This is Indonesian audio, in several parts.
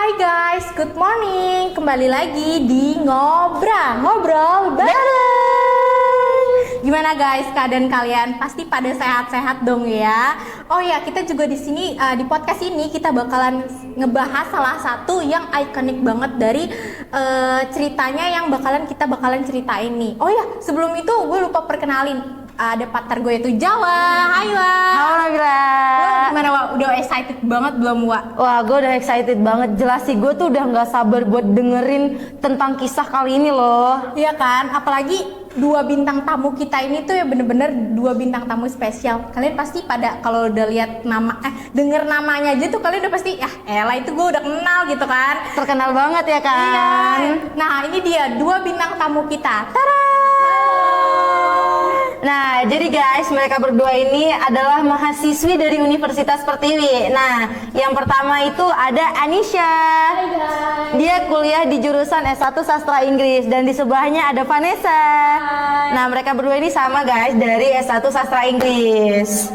Hai guys, good morning. Kembali lagi di Ngobrol bareng. Gimana guys keadaan kalian? Pasti pada sehat-sehat dong ya. Oh ya, kita juga di sini di podcast ini kita bakalan ngebahas salah satu yang ikonik banget dari ceritanya yang kita bakalan ceritain nih. Oh ya, sebelum itu gue lupa perkenalin. Ada partner gue itu Jawa. Hai Wak. Halo Nabila. Lo gimana Wak? Udah excited banget belum Wak? Wah, gue udah excited banget. Jelas sih, gue tuh udah nggak sabar buat dengerin tentang kisah kali ini loh. Iya kan? Apalagi dua bintang tamu kita ini tuh ya bener-bener dua bintang tamu spesial. Kalian pasti pada kalau udah lihat nama, denger namanya aja tuh kalian udah pasti, elah itu gue udah kenal gitu kan? Terkenal banget ya kan? Iya. Nah ini dia dua bintang tamu kita. Tada! Nah, jadi guys, mereka berdua ini adalah mahasiswi dari Universitas Pertiwi. Nah, yang pertama itu ada Anisha. Hai guys. Dia kuliah di jurusan S1 Sastra Inggris dan di sebelahnya ada Vanessa. Hai. Nah, mereka berdua ini sama guys dari S1 Sastra Inggris.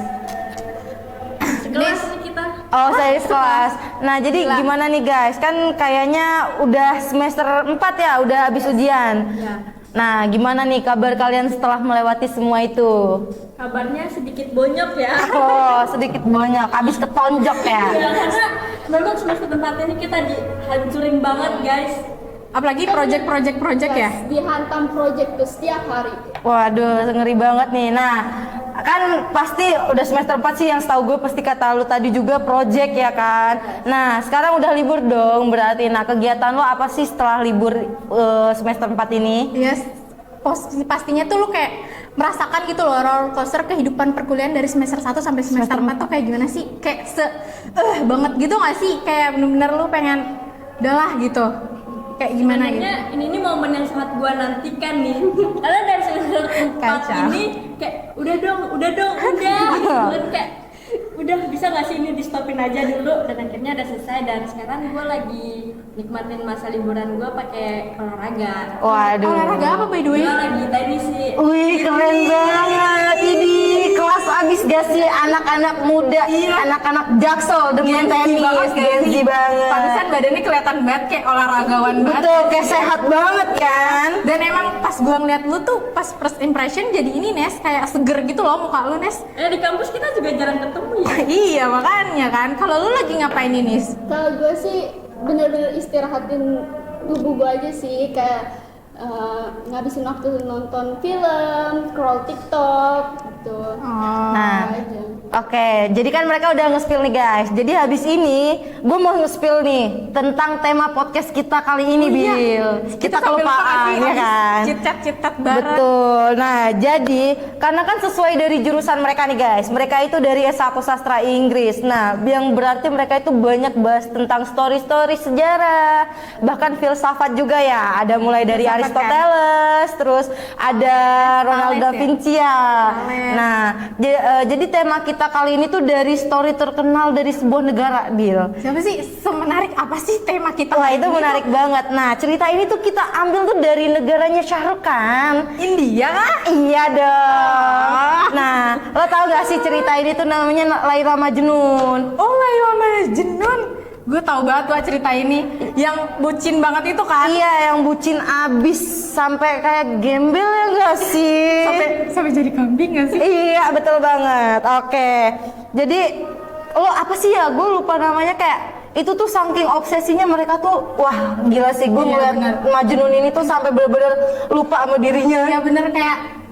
Sekelas nih kita. Oh, saya sekelas. Nah, jadi gimana nih guys? Kan kayaknya udah semester 4 ya, udah habis ujian. Ya. Nah, gimana nih kabar kalian setelah melewati semua itu? Kabarnya sedikit bonyok ya. Oh, sedikit banyak, habis ketonjok ya. Ya, karena memang semester 4 ini kita dihancurin banget guys. Apalagi project ya? Dihantam project tuh setiap hari. Waduh, ngeri banget nih. Nah, kan pasti udah semester 4 sih yang setahu gue pasti kata lu tadi juga project ya kan. Nah, sekarang udah libur dong berarti. Nah, kegiatan lo apa sih setelah libur semester 4 ini? Yes. Pastinya tuh lu kayak merasakan gitu loh roller coaster kehidupan perkuliahan dari semester 1 sampai semester 4 tuh kayak gimana sih? Kayak banget gitu gak sih? Kayak bener-bener lu pengen udahlah gitu. Kayak gimana gitu? Sebenarnya ini momen yang sangat gua nantikan nih. Karena dari semester 4 Kacau. ini kayak udah dong, gitu kan, kayak udah bisa gak sih ini di stopin aja dulu, dan akhirnya udah selesai. Dan sekarang gua lagi nikmatin masa liburan gua pakai olahraga. Waduh. Olahraga apa by the way? Gua lagi tenis sih. Wih, keren banget ini. Kelas abis gak sih anak-anak muda, anak-anak Jaksel dengan tenis, Genzi banget. Pantesan badannya kelihatan banget kayak olahragawan banget. Betul, kayak sehat banget kan? Dan emang pas gua ngeliat lu tuh pas first impression jadi ini Nes kayak seger gitu loh muka lu Nes. Di kampus kita juga jarang ketemu ya. Iya makanya kan. Kalau lu lagi ngapain ini Nis? Kalau gue sih bener-bener istirahatin tubuh gue aja sih, kayak ngabisin waktu nonton film, scroll TikTok gitu. Nah, Aja. oke, jadi kan mereka udah nge-spill nih guys. Jadi habis ini gue mau nge-spill nih tentang tema podcast kita kali ini, Bil. Kita kelupaan ya kan? Citat bareng. Betul. Nah, jadi karena kan sesuai dari jurusan mereka nih guys. Mereka itu dari S1 Sastra Inggris. Nah, yang berarti mereka itu banyak bahas tentang story-story sejarah, bahkan filsafat juga ya. Ada mulai dari Aristoteles, terus ada Ronaldo da Vinci ya. Nah, jadi tema kita kali ini tuh dari story terkenal dari sebuah negara, Bil. Siapa sih? Semenarik apa sih tema kita? Wah, itu menarik banget. Nah, cerita ini tuh kita ambil tuh dari negaranya Shah Rukh Khan. India kah? Iya dong. Nah, lo tau gak sih cerita ini tuh namanya Laila Majnun? Oh Laila Majnun. Gue tahu banget tuh cerita ini. Yang bucin banget itu kan? Iya, yang bucin abis sampai kayak gembel ya gak sih? Sampai jadi kambing gak sih? Iya, betul banget. Oke. Jadi lo apa sih ya? Gue lupa namanya, kayak itu tuh saking obsesinya mereka tuh, wah gila sih gue ngeliat Majnun ini tuh sampai bener-bener lupa sama dirinya. Ya bener kayak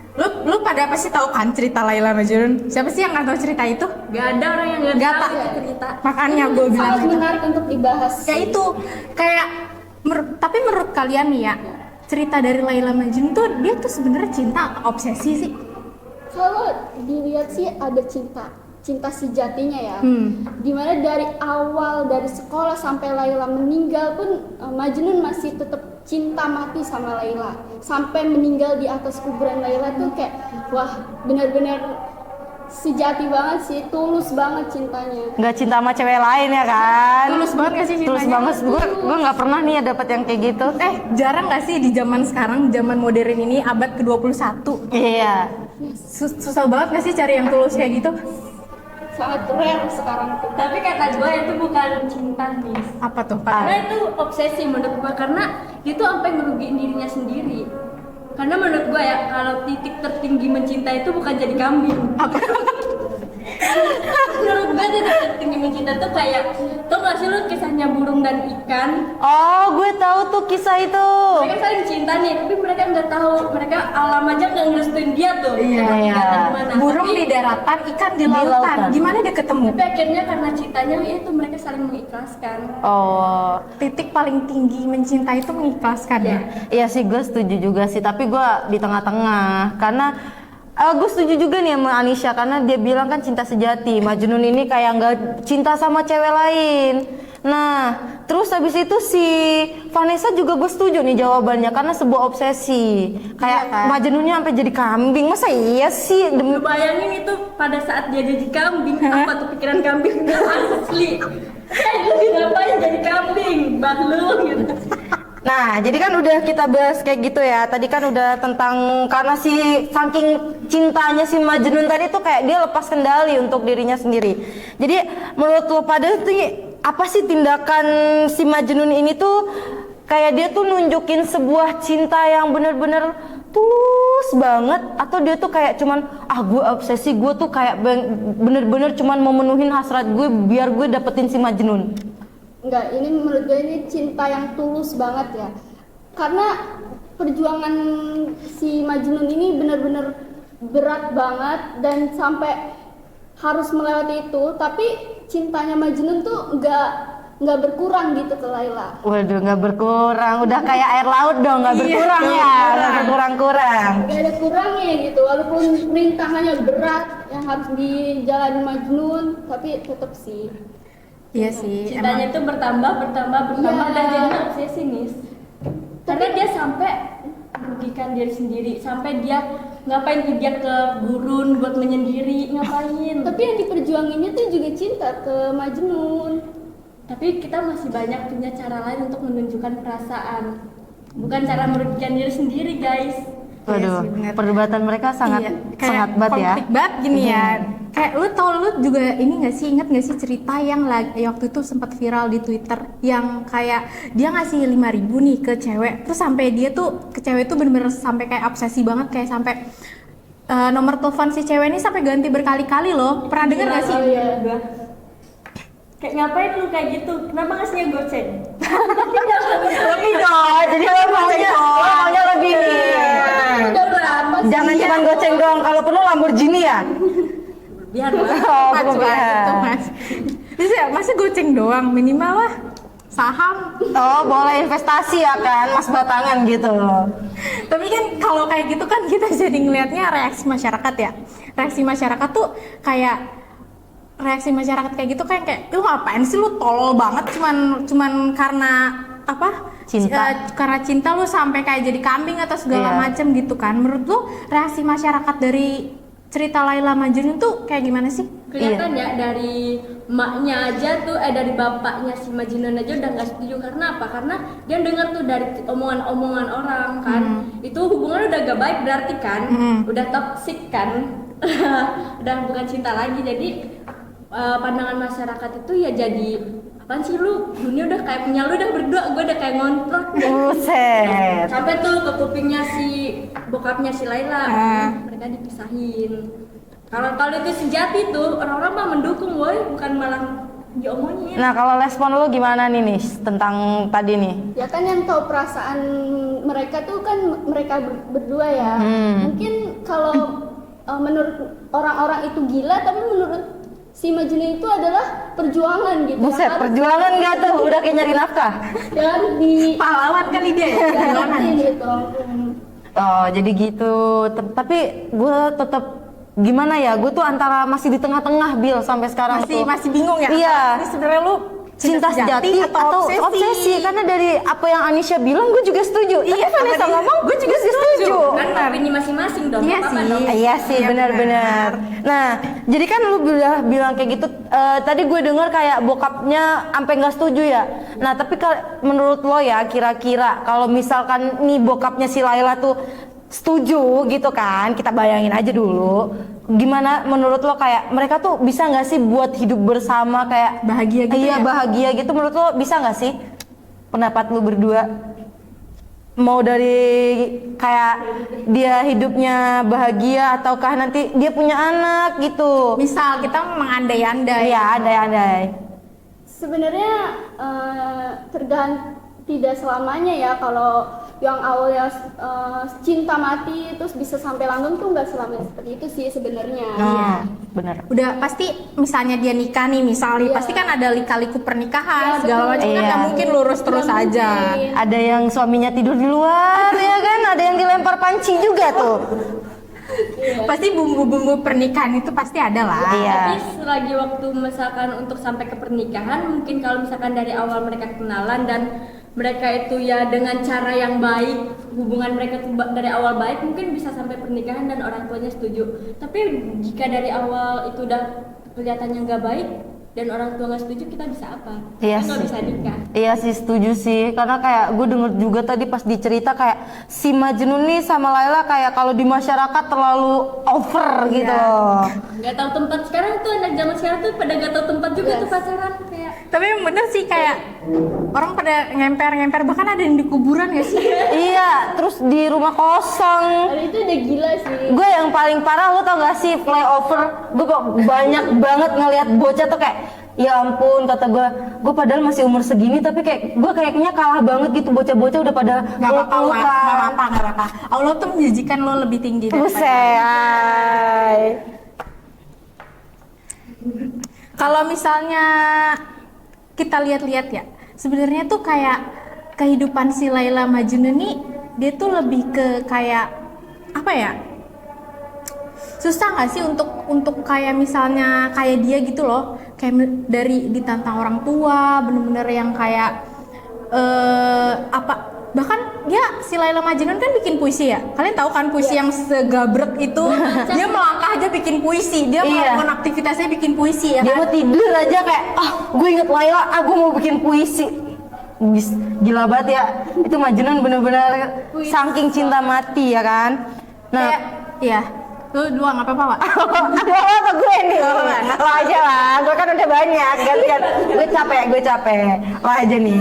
lu pada apa sih tahu kan cerita Laila Majnun? Siapa sih yang nggak tahu cerita itu? Gak ada orang yang Nggak gak tahu tahu. cerita. Makanya gue bilang Sangat menarik untuk dibahas. kayak itu kayak tapi menurut kalian nih ya cerita dari Laila Majnun tuh dia tuh sebenarnya cinta atau obsesi sih? Kalau dilihat sih ada cinta sejatinya ya. Dimana dari awal dari sekolah sampai Laila meninggal pun Majnun masih tetap cinta mati sama Laila. Sampai meninggal di atas kuburan Laila tuh kayak wah benar-benar sejati banget sih, tulus banget cintanya. Nggak cinta sama cewek lain ya kan? Tulus banget gak sih cintanya? Tulus banget. Gue nggak pernah nih dapet yang kayak gitu. Jarang gak sih di zaman sekarang, zaman modern ini abad ke-21? Iya. Susah banget gak sih cari yang tulus kayak gitu? sangat rare sekarang tuh. Tapi kata gue itu bukan cinta nih. Apa tuh? Karena itu obsesi menurut gue, karena dia tuh sampai ngerugiin dirinya sendiri. Karena menurut gue ya, kalau titik tertinggi mencinta itu bukan jadi kambing. Menurut gue titik tertinggi mencinta tuh kayak, tau gak sih lu kisahnya burung dan ikan? Oh, gue tahu tuh kisah itu. Mereka saling cinta nih, tapi mereka nggak tahu, mereka alam aja nggak ngerestuin dia tuh. Iya. Gimana? Burung Tapi- di daratan, ikan di Di lautan. lautan. Gimana dia ketemu? Tapi akhirnya karena cintanya itu mereka saling mengikhlaskan. Oh, Titik paling tinggi mencinta itu mengikhlaskan ya. iya sih gue setuju juga sih, tapi gue di tengah-tengah karena gue setuju juga nih sama Anisha karena dia bilang kan cinta sejati. Majnun ini kayak nggak cinta sama cewek lain. Nah, terus habis itu si Vanessa juga gue setuju nih jawabannya karena sebuah obsesi. Kayak Iya kan? Majnunnya sampai jadi kambing. Masa iya sih? Lu bayangin itu pada saat dia jadi kambing, apa tuh pikiran kambing asli? Lu ngapain jadi kambing, lu gitu. Nah, jadi kan udah kita bahas kayak gitu ya. Tadi kan udah tentang karena si saking cintanya si Majnun tadi tuh kayak dia lepas kendali untuk dirinya sendiri. Jadi menurut lo pada tuh apa sih tindakan si Majnun ini tuh kayak dia tuh nunjukin sebuah cinta yang bener-bener tulus banget atau dia tuh kayak cuman gue obsesi, gue tuh kayak bener-bener cuman mau menuhin hasrat gue biar gue dapetin si Majnun. Enggak, ini menurut gue ini cinta yang tulus banget ya. Karena perjuangan si Majnun ini benar-benar berat banget dan sampai harus melewati itu, tapi cintanya Majnun tuh nggak berkurang gitu ke Laila. Waduh, nggak berkurang, udah kayak air laut dong, nggak berkurang ya, nggak berkurang-kurang. Gak ada kurangnya gitu, walaupun rintangannya berat yang harus dijalani Majnun, tapi tetap sih. Iya sih. Cintanya itu bertambah Iya. dan jadi obsesi nih. Karena dia sampai merugikan diri sendiri, sampai dia ngapain dia ke gurun buat menyendiri, ngapain. Tapi yang diperjuanginnya tuh juga cinta ke Majnun. Tapi kita masih banyak punya cara lain untuk menunjukkan perasaan, bukan cara merugikan diri sendiri, guys. Waduh, Iya sih, bener. perdebatan mereka sangat Iya, sangat banget ya. konflik banget gini ya. Kayak lu juga ini nggak sih, inget nggak sih cerita yang waktu itu sempat viral di Twitter yang kayak dia ngasih 5.000 nih ke cewek, terus sampai dia tuh ke cewek tuh bener-bener sampai kayak obsesi banget, kayak sampai nomor telepon si cewek ini sampai ganti berkali-kali loh. Pernah denger nggak sih? Oh iya. Kayak ngapain lu kayak gitu? Kenapa ngasihnya goceng? Lebih dong, jadi lo maunya lebih nih. Udah berapa sih? Jangan cuma goceng doang, kalau perlu Lamborghini ya. Biar lah. Oh, Mas, belum Mas, ya. gitu, Mas. Terus ya, masa goceng doang, minimal lah saham. Oh, boleh investasi ya kan, mas batangan gitu. Tapi kan kalau kayak gitu kan kita jadi ngelihatnya reaksi masyarakat ya. Reaksi masyarakat tuh kayak kayak gitu kayak lu ngapain sih, lu tolol banget cuman karena apa? Cinta. Karena cinta lu sampai kayak jadi kambing atau segala Iya. macem gitu kan. Menurut lu reaksi masyarakat dari cerita Laila Majnun tuh kayak gimana sih? Kelihatan ya dari emaknya aja tuh, dari bapaknya si Majnun aja udah nggak setuju. Karena apa? Karena dia dengar tuh dari omongan-omongan orang kan, itu hubungan udah gak baik berarti kan, udah toksik kan, udah bukan cinta lagi. Jadi pandangan masyarakat itu ya jadi apaan sih lu, dunia udah kayak punya lu udah berdua, gue udah kayak ngontrak. Buset. Sampai tuh ke kupingnya si bokapnya si Laila, mereka dipisahin. Kalau itu sejati tuh orang-orang mah mendukung, woy, bukan malah diomongin. Nah, kalau respon lu gimana nih tentang tadi nih? Ya kan yang tahu perasaan mereka tuh kan mereka berdua ya. Mungkin kalau menurut orang-orang itu gila, tapi menurut si Majnun itu adalah perjuangan gitu. Buset, Harus perjuangan nggak tuh? Udah kayak nyari nafkah? dan di Pahlawan kali dia ya. dijalani gitu. Oh, jadi gitu. Tapi gue tetap gimana ya? Gue tuh antara masih di tengah-tengah, Bil, sampai sekarang tuh. Masih bingung ya? Iya. Ini sebenarnya lu Cinta sejati atau obsesi? Karena dari apa yang Anisha bilang, gue juga setuju. Iya, Tapi Vanessa ngomong, gue juga setuju. Kan opini masing-masing dong. Iya apa-apa sih. dong. Iya sih, Iya, benar-benar. Nah, jadi kan lu udah bilang kayak gitu. Tadi gue dengar kayak bokapnya sampai nggak setuju ya. Nah, tapi menurut lo ya, kira-kira kalau misalkan nih bokapnya si Laila tuh setuju gitu kan, kita bayangin aja dulu. Gimana menurut lo kayak mereka tuh bisa nggak sih buat hidup bersama kayak Bahagia gitu iya ya? bahagia gitu, menurut lo bisa nggak sih? Pendapat lo berdua mau dari kayak dia hidupnya bahagia ataukah nanti dia punya anak gitu? Misal kita mengandai-andai. Iya, andai-andai. Sebenarnya tidak selamanya ya, kalau yang awalnya cinta mati terus bisa sampai langgeng tuh nggak selamanya seperti itu sih sebenarnya. Iya, benar. Udah pasti misalnya dia nikah nih misalnya, Iya. pasti kan ada lika-liku pernikahan Iya, segala betul. macam kan Iya. nggak mungkin lurus terus Nggak aja. mungkin. Ada yang suaminya tidur di luar ya kan, ada yang dilempar panci juga tuh. Pasti bumbu-bumbu pernikahan itu pasti ada lah. Iya. Tapi selagi waktu misalkan untuk sampai ke pernikahan, mungkin kalau misalkan dari awal mereka kenalan dan mereka itu ya dengan cara yang baik, hubungan mereka tuh dari awal baik, mungkin bisa sampai pernikahan dan orang tuanya setuju. Tapi jika dari awal itu udah kelihatannya nggak baik dan orang tua nggak setuju, kita bisa apa? Iya Kita nggak sih. bisa nikah. Iya sih, setuju sih, karena kayak gue denger juga tadi pas dicerita kayak si Majnun nih sama Laila kayak kalau di masyarakat terlalu over gitu Iya. loh. Nggak tahu tempat sekarang tuh, anak zaman sekarang tuh pada nggak tahu tempat juga tuh pacaran kayak. Tapi yang bener sih kayak orang pada ngemper-ngemper, bahkan ada yang di kuburan ya sih. Iya, terus di rumah kosong. Dan itu udah gila sih. Gue yang paling parah, lo tau gak sih flyover? Gue kok banyak banget ngelihat bocah tuh kayak ya ampun, kata gue padahal masih umur segini tapi kayak gue kayaknya kalah banget gitu, bocah-bocah udah pada Nggak apa-apa, Wak. peluk-pelukan. Nggak apa-apa, nggak apa-apa. Allah tuh menjanjikan lo lebih tinggi Buset. Kalau misalnya kita lihat-lihat ya, sebenarnya tuh kayak kehidupan si Laila Majnun nih, dia tuh lebih ke kayak apa ya? Susah nggak sih untuk kayak misalnya kayak dia gitu loh, kayak dari ditantang orang tua, bener-bener yang kayak apa? Bahkan dia si Laila Majnun kan bikin puisi ya. Kalian tahu kan puisi yang segabrek itu, dia melangkah aja bikin puisi, dia Iya. melakukan aktivitasnya bikin puisi ya Dia kan? mau tidur aja kayak gue inget Laila, gue mau bikin puisi. Gila banget ya, itu Majnun bener-bener saking cinta mati ya kan. Nah, Kayak, iya. Lu dua nggak apa-apa, Pak. apa gue nih? Lo aja lah, gue kan udah banyak gantian. Gue capek. Lo aja nih.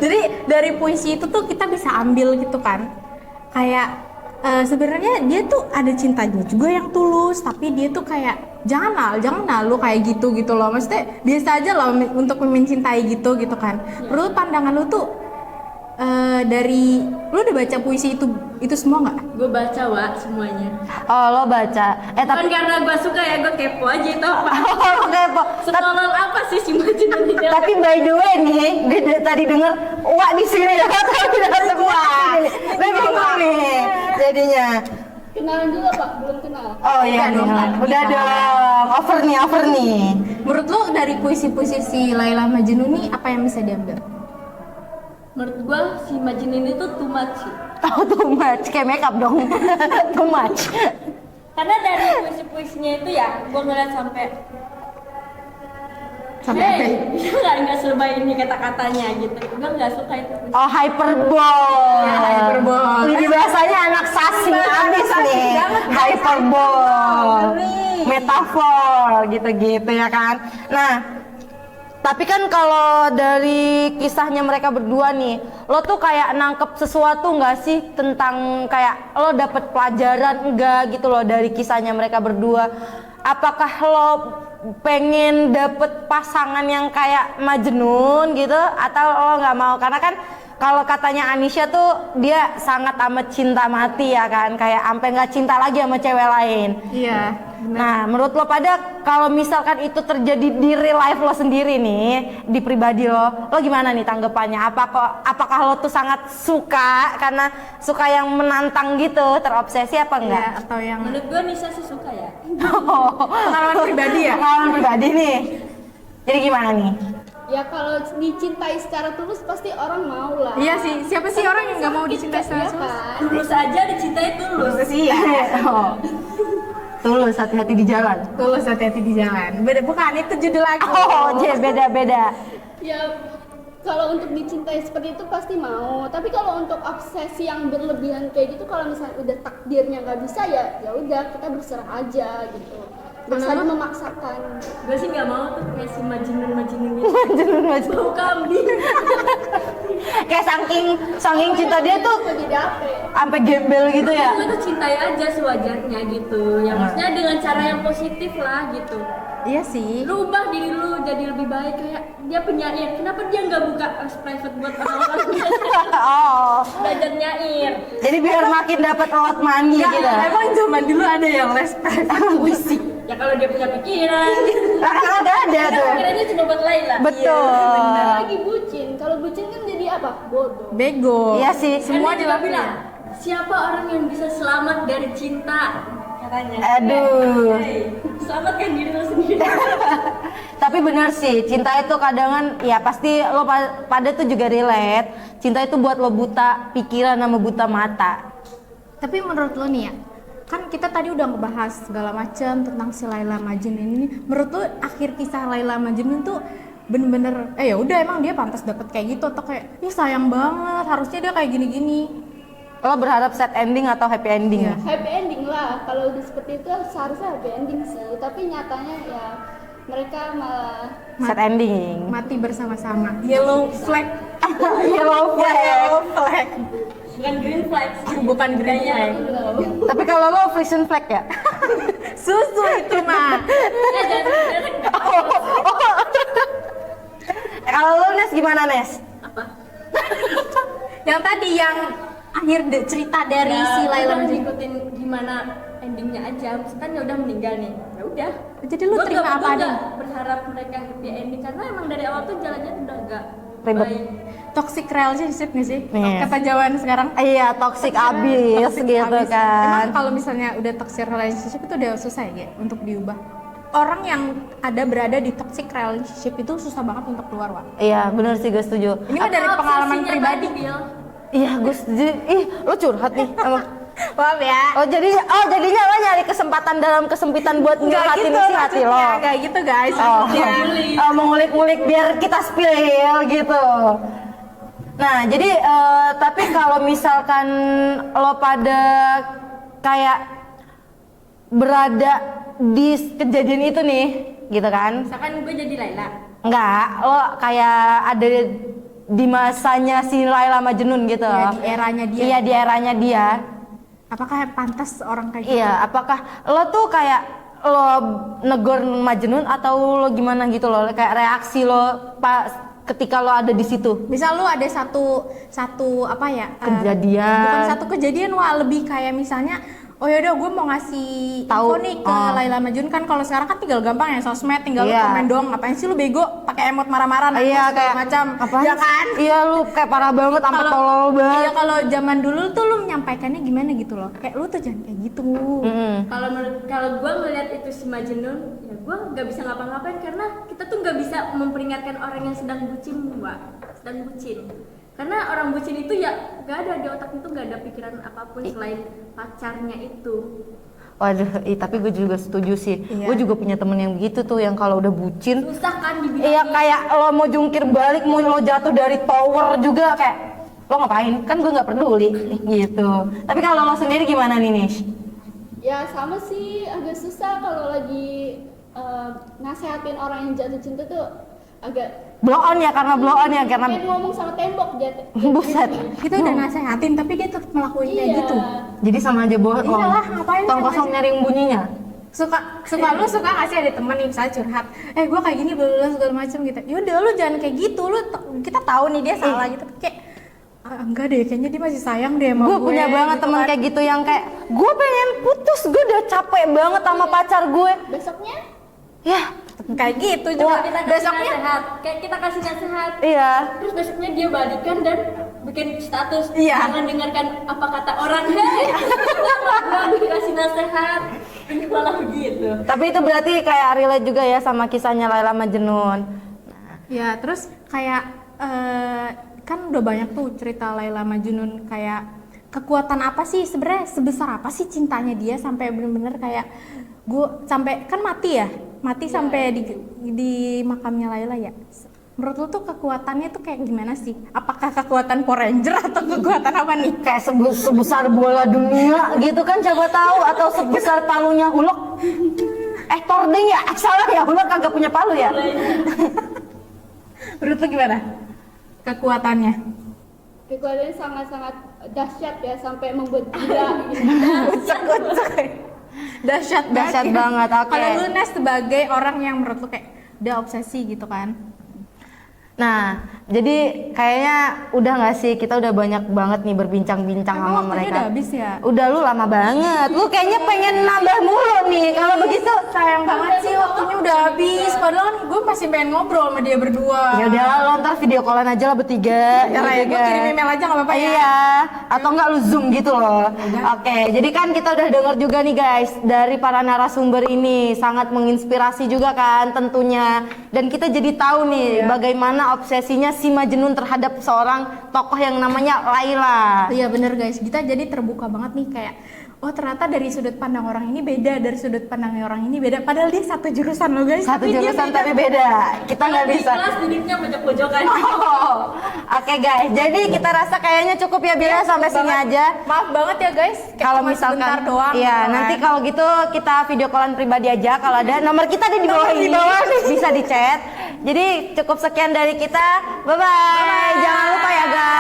Jadi dari puisi itu tuh kita bisa ambil gitu kan. Kayak sebenarnya dia tuh ada cintanya juga yang tulus, tapi dia tuh kayak jangan lu kayak gitu loh. Maksudnya biasa aja loh untuk mencintai gitu kan. Perlu pandangan lu tuh dari lu udah baca puisi itu semua nggak? Gue baca Wak semuanya. Oh, lo baca. Bukan Tapi karena gue suka ya, gue kepo aja itu apa. oh, kepo. Setolol apa sih si Majnun ini? Tapi by the way nih, gue tadi denger wah di sini ya, tapi udah semua. Gue bingung nih jadinya. Kenalan juga Pak, belum kenal. Oh iya dong, udah dong. Over nih. Menurut lu dari puisi-puisi si Laila Majnun nih apa yang bisa diambil? Menurut gue si Majnun ini tuh too much sih. Oh, too much, kayak makeup dong. Too much. Karena dari puisi-puisinya itu ya, gue ngeliat sampai dia nggak selebay ini kata-katanya gitu. Gue nggak suka itu. Oh, hyperbole. Ya, hyperbole. Ini bahasanya anak sasi abis nih. Hyperbole. Metafor gitu-gitu ya kan. Nah, tapi kan kalau dari kisahnya mereka berdua nih, lo tuh kayak nangkep sesuatu nggak sih tentang kayak lo dapet pelajaran enggak gitu loh dari kisahnya mereka berdua? Apakah lo pengen dapet pasangan yang kayak Majnun gitu atau lo nggak mau? Karena kan kalau katanya Anisha tuh dia sangat amat cinta mati ya kan, kayak sampai nggak cinta lagi sama cewek lain. Iya. Nah, menurut lo pada kalau misalkan itu terjadi di real life lo sendiri nih, di pribadi lo gimana nih tanggapannya? Apakah lo tuh sangat suka karena suka yang menantang gitu, terobsesi apa enggak? Iya, atau yang Menurut gue Nisa sih suka ya. pengalaman pribadi ya? Pengalaman pribadi nih. Jadi gimana nih? Ya kalau dicintai secara tulus pasti orang mau lah. Iya sih, siapa sih orang yang nggak mau dicintai Iya secara tulus? kan? Tulus aja dicintai tulus. Iya. Oh. Tulus, hati-hati di jalan. Tulus hati-hati di jalan. Beda bukan itu judul lagu. Oh, beda-beda. Ya Kalau untuk dicintai seperti itu pasti mau, tapi kalau untuk obsesi yang berlebihan kayak gitu, kalau misalnya udah takdirnya nggak bisa ya udah kita berserah aja gitu. Berusaha memaksakan. Gue sih nggak mau tuh kayak si Majnun gitu. Majnun. Bau kambing. Kayak saking cinta dia tuh Jadi dapet. sampai gembel gitu ya. Gue tuh cintai aja sewajarnya gitu. Ya maksudnya dengan cara yang positif lah gitu. Iya sih. Lu ubah diri lu jadi lebih baik, kayak dia penyair. Kenapa dia nggak buka kelas private buat orang-orang Oh. belajar nyair? Jadi biar makin dapat rawat mandi gitu. Emang zaman dulu ada yang les puisi. Ya kalau dia punya pikiran. Ada tuh. Pikirannya cuma buat Laila. Betul. Lagi bucin. Kalau bucin kan jadi apa? Bodoh. Bego. Iya sih. Semua juga bilang, siapa orang yang bisa selamat dari cinta? Katanya. Aduh. Hey, selamatkan diri lo sendiri. Tapi benar sih, cinta itu kadang ya pasti lo pada tuh juga relate. Cinta itu buat lo buta pikiran sama buta mata. Tapi menurut lo nih ya, kan kita tadi udah ngebahas segala macam tentang si Laila Majnun ini. Menurut lo akhir kisah Laila Majnun tuh bener-bener ya udah emang dia pantas dapet kayak gitu atau kayak ih sayang banget harusnya dia kayak gini-gini. Lo berharap sad ending atau happy ending? Iya. Happy ending lah. Kalau udah seperti itu seharusnya happy ending sih. Tapi nyatanya ya mereka malah Sad ending. Mati bersama-sama. Yellow flag. Yellow flag. Yellow flag. Bukan green flag. Bukan green flag. Tapi kalau lo Frisian flag ya? Susu itu mah. Kalau lo Nes gimana Nes? Apa? Yang tadi yang akhir cerita dari si Laila udah Majnun. ngikutin gimana endingnya aja. Misalkan ya udah meninggal nih, ya udah. Jadi lu terima apa Gue adanya? nggak berharap mereka happy ending karena emang dari awal tuh jalannya udah gak Ribet. baik. Toxic relationship nih sih? Yes. Kata zaman sekarang. Iya, toxic abis Toxic gitu abis. kan. Emang kalau misalnya udah toxic relationship itu udah susah ya untuk diubah. Orang yang berada di toxic relationship itu susah banget untuk keluar, Wak. Iya, benar sih gue setuju. Ini mah dari Apa pengalaman obsesinya pribadi. tadi, Bil? Iya, gue setuju. Ih, lo curhat nih sama. Maaf ya. Jadinya lo nyari kesempatan dalam kesempitan buat ngurhatin isi hati lo. Kayak gitu guys. Oh, maksudnya. mengulik-ngulik biar kita spill gitu. Nah, jadi tapi kalau misalkan lo pada kayak berada di kejadian itu nih, gitu kan? Misalkan gue jadi Laila. Enggak, lo kayak ada di masanya si Laila Majnun gitu. Iya, di eranya dia. Iya, di eranya dia. Apakah pantas orang kayak gitu? Iya, apakah lo tuh kayak lo negor Majnun atau lo gimana gitu lo, kayak reaksi lo ketika lo ada di situ? Misal lu ada satu apa ya? Kejadian. Bukan satu kejadian, wah lebih kayak misalnya oh yaudah gue mau ngasih Tahu. info nih ke Laila Majnun. Kan kalau sekarang kan tinggal gampang ya sosmed, tinggal lu Iya. komen dong. Ngapain sih lu bego pakai emot marah-marah nangis Iya, segala kayak macam. apa? Ya kan? Iya, lu kayak parah banget sampai tolol Iya, banget. kalau zaman dulu tuh lu menyampaikannya gimana gitu loh. Kayak lu tuh jangan kayak gitu. Kalau gue ngeliat itu si Majnun, ya gue nggak bisa ngapa-ngapain karena kita tuh nggak bisa memperingatkan orang yang sedang bucin, Mbak. Sedang bucin. Karena orang bucin itu ya nggak ada di otak itu, nggak ada pikiran apapun selain pacarnya itu. Waduh, tapi gue juga setuju sih. Iya. Gue juga punya temen yang begitu tuh, yang kalau udah bucin, Susah kan dibilangin. iya kayak lo mau jungkir balik, mau lo jatuh dari tower juga kayak lo ngapain? Kan gue nggak peduli gitu. Tapi kalau lo sendiri gimana nih Nish? ya sama sih, agak susah kalau lagi nasehatin orang yang jatuh cinta tuh agak Blow on ya, karena blow on ya, karena kayak ngomong sama tembok jatuh. buset. Kita udah nasehatin tapi dia tetap melakukan kayak Iya. gitu. Jadi sama aja bohong. Iyalah, ngapain Tong sih kosong nyaring bunyinya. Suka lu suka nggak sih ada temen nih misalnya curhat, gue kayak gini belum segala macam gitu. Yaudah lu jangan kayak gitu, kita tahu nih dia salah gitu. Kayak enggak deh, kayaknya dia masih sayang deh sama Gue gue. punya banget gitu temen kan. kayak gitu yang kayak gue pengen putus, gue udah capek banget sama pacar gue. Besoknya Ya, kayak gitu Coba juga. kita kasih Besoknya nasihat, kayak kita kasih nasihat. iya. Terus besoknya dia balikan dan bikin status. Iya. Jangan dengarkan apa kata orang. Hei, gue dikasih nasihat. Ini malah begitu. Tapi itu berarti kayak relate juga ya sama kisahnya Laila Majnun. ya terus kayak kan udah banyak tuh cerita Laila Majnun, kayak kekuatan apa sih sebenarnya, sebesar apa sih cintanya dia sampai bener-bener kayak gue sampai kan mati sampai di makamnya Laila ya. Menurut lu tuh kekuatannya tuh kayak gimana sih? Apakah kekuatan Power Ranger atau kekuatan apa nih? Kayak sebesar bola dunia gitu kan, coba tahu, atau sebesar palunya Hulk. Tording ya? Salah ya, Hulk kagak punya palu ya? Menurut lu gimana? Kekuatannya? Kekuatannya sangat-sangat dahsyat ya, sampai membuat gila gitu. Dahsyat Dahsyat banget, oke. Kalau lu Nes sebagai orang yang menurut lu kayak udah obsesi gitu kan? Nah, jadi kayaknya udah nggak sih, kita udah banyak banget nih berbincang-bincang Emang sama waktunya mereka. udah habis ya? Udah, lu lama banget. Lu kayaknya pengen nambah mulu nih. Kalau begitu, Sayang banget sih waktunya udah habis. Padahal kan gue masih pengen ngobrol sama dia berdua. ya udah lo ntar video callan aja lah bertiga. Ya Ray, gue kirim email aja nggak apa-apa ya. Iya, atau enggak lu zoom gitu loh. Oke, jadi kan kita udah denger juga nih guys, dari para narasumber ini sangat menginspirasi juga kan tentunya. Dan kita jadi tahu nih bagaimana obsesinya si Majnun terhadap seorang tokoh yang namanya Laila. Iya bener guys, kita jadi terbuka banget nih kayak oh ternyata dari sudut pandang orang ini beda, dari sudut pandang orang ini beda. Padahal dia satu jurusan loh guys. Satu dia jurusan tapi beda. Kita nggak Di bisa. kelas duduknya pojok-pojokan. Oh, oke guys, jadi kita rasa kayaknya cukup ya Bila sampai sini aja. Maaf banget ya guys. kayak Kalau cuma misalkan, sebentar doang. iya gitu kan. nanti kalau gitu kita video callan pribadi aja. Kalau ada nomor kita ada di bawah Nomor di ini, bawah nih. bisa di chat. Jadi cukup sekian dari kita. Bye bye. Jangan lupa ya guys.